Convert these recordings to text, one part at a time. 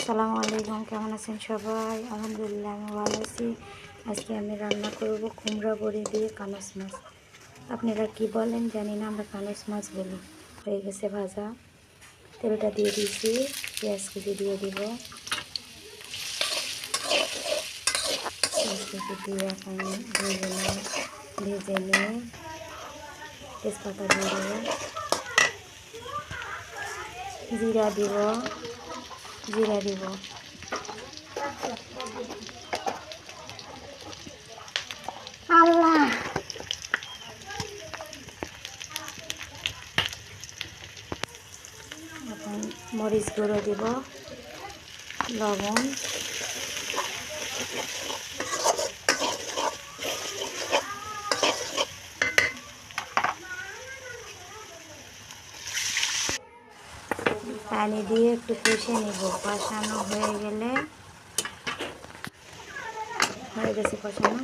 আসসালামু আলাইকুম, কেমন আছেন সবাই? আলহামদুলিল্লাহ আমি ভালো আছি। আজকে আমি রান্না করব কুমড়া বড়ি দিয়ে কানস মাছ। আপনারা কি বলেন জানি না, আমরা কানস মাছ বলি। হয়ে গেছে ভাজা, তেলটা দিয়ে দিয়েছি, পেঁয়াজ কুচি দিয়ে দিব। পেঁয়াজ কুচি দিয়ে এখন ভেজে নিয়ে তেজপাতা দিয়ে দেবো, জিরা দিব। আল্লাহ, এখন মরিচ গুঁড়ো দিব, লবণ, পানি দিয়ে একটু কষে নিব। কষানো হয়ে গেলে, হয়ে গেছে কষানো,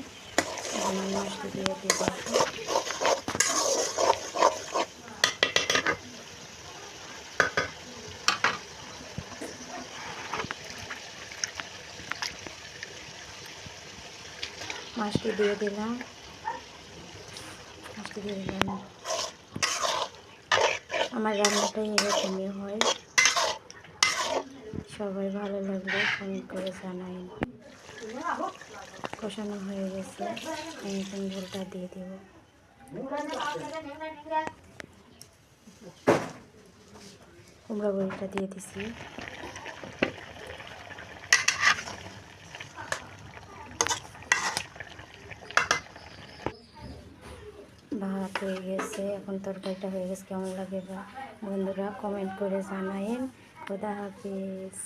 এখন মাছটি দিয়ে দিব। মাছটি দিয়ে দিলাম। আমার রান্নাটাই এরকমই হয়। সবাই ভালো লাগলে কমেন্ট করে জানাই। কষানো হয়ে গেছে, এখন ঝোলটা দিয়ে দেব। কুমড়া বড়িটা দিয়ে দিছি। ভাত হয়ে গেছে, এখন তরকারিটা হয়ে গেছে। কেমন লাগে বন্ধুরা কমেন্ট করে জানাইন। খোদা হাফিজ।